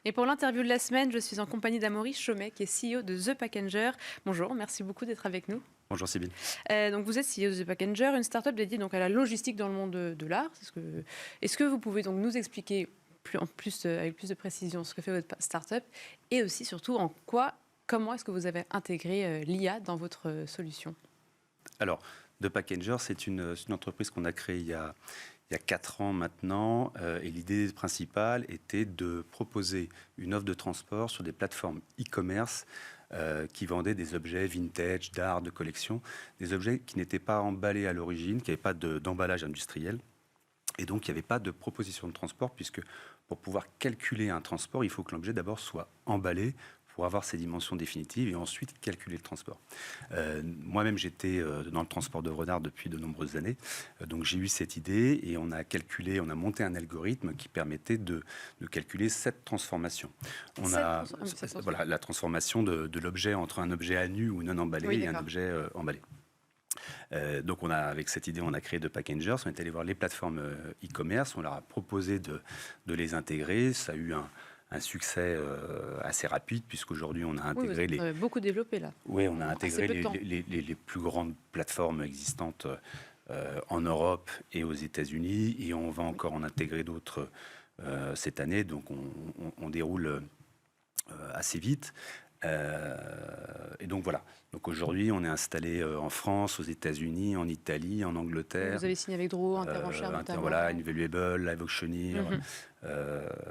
Et pour l'interview de la semaine, je suis en compagnie d'Amaury Chaumet, qui est CEO de The Packager. Bonjour, merci beaucoup d'être avec nous. Bonjour Sybille. Donc vous êtes CEO de The Packager, une start-up dédiée donc à la logistique dans le monde de l'art. Est-ce que vous pouvez donc nous expliquer avec plus de précision ce que fait votre start-up et aussi surtout comment est-ce que vous avez intégré l'IA dans votre solution? Alors, The Packager, c'est une entreprise qu'on a créée il y a 4 ans maintenant, et l'idée principale était de proposer une offre de transport sur des plateformes e-commerce qui vendaient des objets vintage, d'art, de collection, des objets qui n'étaient pas emballés à l'origine, qui n'avaient pas d'emballage industriel. Et donc, il n'y avait pas de proposition de transport, puisque pour pouvoir calculer un transport, il faut que l'objet d'abord soit emballé pour avoir ses dimensions définitives et ensuite calculer le transport. Moi-même, j'étais dans le transport d'œuvres d'art depuis de nombreuses années. Donc, j'ai eu cette idée et on a monté un algorithme qui permettait de calculer cette transformation. Voilà, la transformation de l'objet entre un objet à nu ou non emballé et un objet emballé. Donc avec cette idée, on a créé The Packagers. On est allé voir les plateformes e-commerce. On leur a proposé de les intégrer. Ça a eu un succès assez rapide, puisqu'aujourd'hui, on a intégré vous avez beaucoup développé là. Oui, on a intégré les plus grandes plateformes existantes en Europe et aux États-Unis. Et on va encore en intégrer d'autres cette année. Donc on déroule assez vite. Et donc voilà. Donc aujourd'hui, on est installé en France, aux États-Unis, en Italie, en Angleterre. Vous avez signé avec Drouot, Interenchère notamment. Voilà, Invaluable, Live Auctioneer.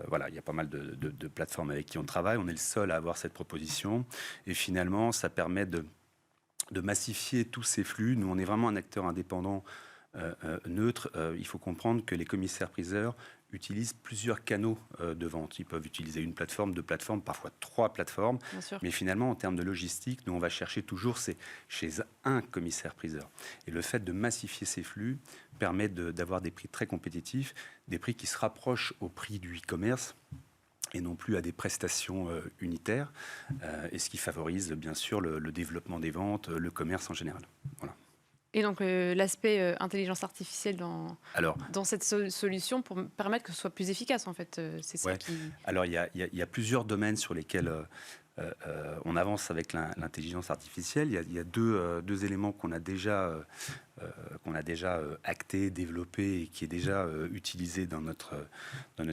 Voilà, il y a pas mal de plateformes avec qui on travaille. On est le seul à avoir cette proposition. Et finalement, ça permet de massifier tous ces flux. Nous, on est vraiment un acteur indépendant, neutre. Il faut comprendre que les commissaires-priseurs utilisent plusieurs canaux de vente. Ils peuvent utiliser une plateforme, 2 plateformes, parfois 3 plateformes. Mais finalement, en termes de logistique, nous, on va chercher toujours chez un commissaire-priseur. Et le fait de massifier ces flux permet d'avoir des prix très compétitifs, des prix qui se rapprochent au prix du e-commerce et non plus à des prestations unitaires, et ce qui favorise bien sûr le développement des ventes, le commerce en général. Voilà. Et donc l'aspect intelligence artificielle dans cette solution pour permettre que ce soit plus efficace, en fait, c'est ça qui... Alors il y a plusieurs domaines sur lesquels on avance avec l'intelligence artificielle. Il y a deux éléments qu'on a déjà acté, développé et qui est déjà utilisé dans notre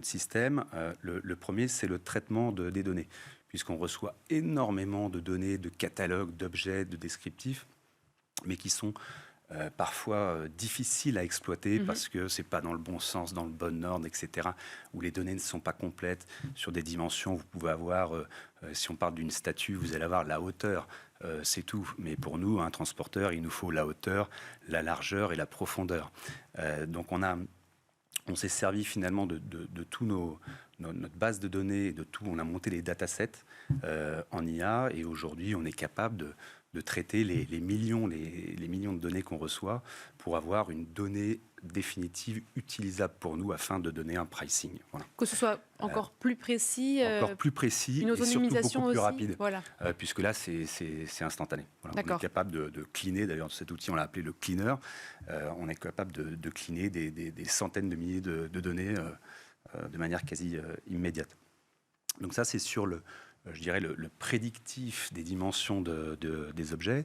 système. Le premier, c'est le traitement des données, puisqu'on reçoit énormément de données, de catalogues, d'objets, de descriptifs, mais qui sont parfois difficiles à exploiter parce que c'est pas dans le bon sens, dans le bon ordre, etc., où les données ne sont pas complètes. Sur des dimensions, vous pouvez avoir, si on parle d'une statue, vous allez avoir la hauteur, c'est tout. Mais pour nous, un transporteur, il nous faut la hauteur, la largeur et la profondeur. Donc on s'est servi finalement de tout notre base de données, de tout. On a monté les datasets en IA et aujourd'hui, on est capable de traiter les millions de données qu'on reçoit pour avoir une donnée définitive utilisable pour nous afin de donner un pricing. Voilà. Que ce soit encore plus précis. Encore plus précis une et surtout beaucoup plus aussi, rapide. Voilà. Puisque là, c'est instantané. Voilà. On est capable de cleaner, d'ailleurs cet outil on l'a appelé le cleaner, on est capable de cleaner des centaines de milliers de données de manière quasi immédiate. Donc ça, c'est sur je dirais le prédictif des dimensions des objets.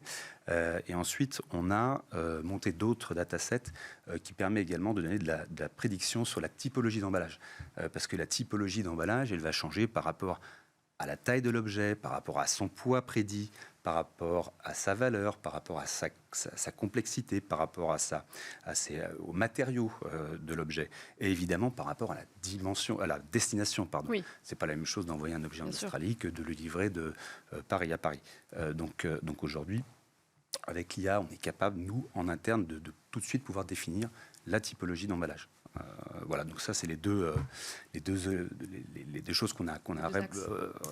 Et ensuite, on a monté d'autres datasets qui permettent également de donner de la prédiction sur la typologie d'emballage. Parce que la typologie d'emballage, elle va changer par rapport à la taille de l'objet, par rapport à son poids prédit, par rapport à sa valeur, par rapport à sa complexité, par rapport aux matériaux de l'objet, et évidemment par rapport à la destination. Pardon. Oui. C'est pas la même chose d'envoyer un objet en Australie que de le livrer de Paris à Paris. Donc aujourd'hui, avec l'IA, on est capable, nous, en interne, de tout de suite pouvoir définir la typologie d'emballage. Voilà, donc ça, c'est les deux choses qu'on a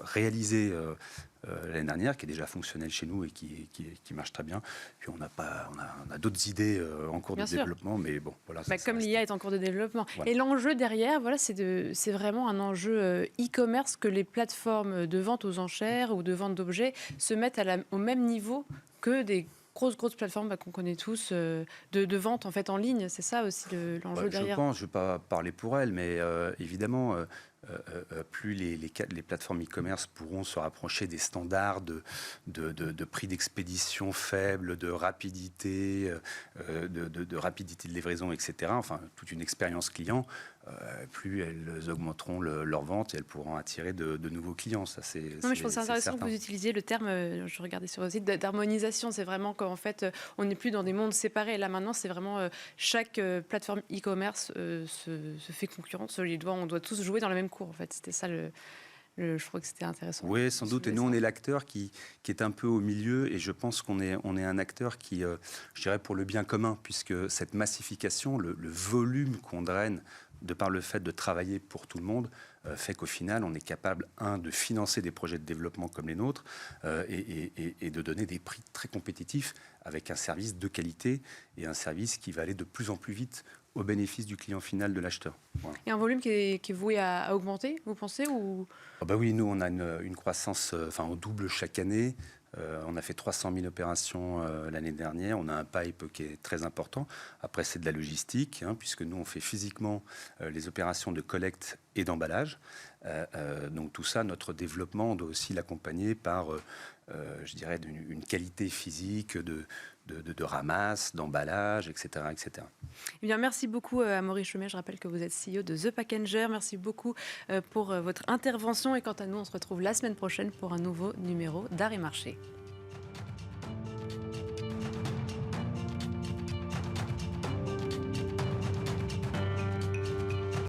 réalisées l'année dernière, qui est déjà fonctionnelle chez nous et qui marche très bien. Puis on a d'autres idées en cours de développement, mais bon, voilà. Comme l'IA est en cours de développement. Voilà. Et l'enjeu derrière, voilà, c'est vraiment un enjeu e-commerce, que les plateformes de vente aux enchères ou de vente d'objets se mettent au même niveau que des grosses plateformes qu'on connaît tous de vente en fait en ligne. C'est ça aussi l'enjeu derrière. Je ne vais pas parler pour elles, mais évidemment, plus les plateformes e-commerce pourront se rapprocher des standards de prix d'expédition faible, de rapidité, de rapidité de livraison, etc. Enfin, toute une expérience client. Plus elles augmenteront leurs ventes et elles pourront attirer de nouveaux clients. Ça, non, mais je pense que c'est intéressant certain. que vous utilisiez le terme, je regardais sur le site, d'harmonisation. C'est vraiment qu'en fait, on n'est plus dans des mondes séparés. Et là, maintenant, c'est vraiment chaque plateforme e-commerce se fait concurrence. On doit tous jouer dans la même cour, en fait. C'était ça je crois que c'était intéressant. Oui, sans doute. Et nous, on est l'acteur qui est un peu au milieu. Et je pense qu'on est un acteur qui, je dirais, pour le bien commun, puisque cette massification, le volume qu'on draine de par le fait de travailler pour tout le monde, fait qu'au final, on est capable, de financer des projets de développement comme les nôtres et de donner des prix très compétitifs avec un service de qualité et un service qui va aller de plus en plus vite au bénéfice du client final, de l'acheteur. Voilà. Et un volume qui est voué à augmenter, vous pensez ou... Oui, nous, on a une croissance, on double chaque année. On a fait 300 000 opérations l'année dernière. On a un pipe qui est très important. Après, c'est de la logistique, puisque nous, on fait physiquement les opérations de collecte et d'emballage. Donc tout ça, notre développement, on doit aussi l'accompagner par, je dirais, une qualité physique de ramasse, d'emballage, etc., etc. Eh bien, merci beaucoup à Maurice Chomet. Je rappelle que vous êtes CEO de The Packager. Merci beaucoup pour votre intervention. Et quant à nous, on se retrouve la semaine prochaine pour un nouveau numéro d'Art et Marché.